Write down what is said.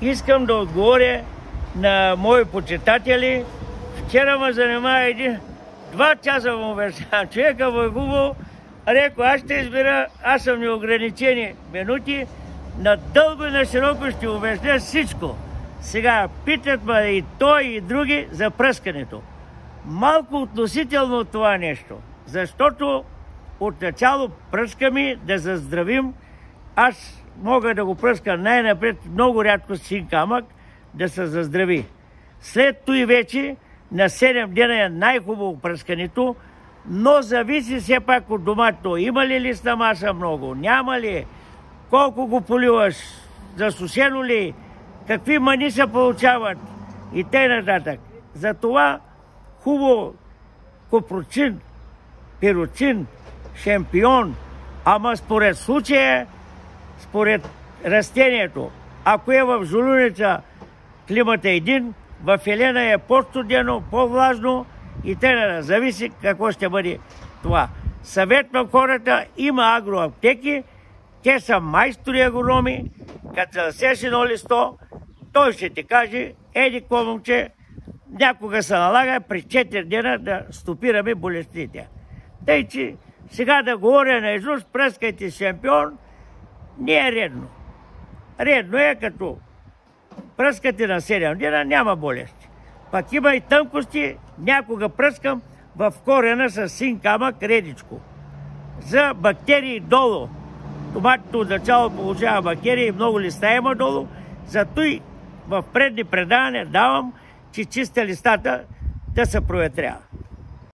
Искам да отговоря на мои почитатели. Вчера ме занимава 2 часа му обяснявам. Човека му е хубаво. Реко, аз ще избера, аз съм неограничени минути. Надълго и на широко ще обясня всичко. Сега питат ме и той, и други за пръскането. Малко относително от това нещо. Защото отначало пръскаме да заздравим. Аз мога да го пръскам най-напред, много рядко с син камък, да се заздрави. След това вече на 7 дена е най-хубаво пръскането, но зависи все пак от доматото. Има ли листна маса много, няма ли, колко го поливаш, засушено ли, какви мани се получават и т.н. Затова хубаво копрочин, пирочин, шампион, ама според случая, според растението. Ако е в жулуница климата един, в елена е по-студено, по-влажно и т.н. Зависи какво ще бъде това. Съветвам хората, има агроаптеки, те са майстори агрономи, като засеш едно листо, той ще ти каже, еди какво момче, някога се налага при 4 дена да стопираме болестите. Тъй, че сега да говоря наизуст, пръскайте шампион, не е редно. Редно е като пръскате на 7 дена, няма болести. Пак има и тънкости, някога пръскам в корена с син камък редичко. За бактерии долу. Томатите от начало получава бактерии, много листа има долу, зато и в предни предавания давам, че чиста листата да се проветрява.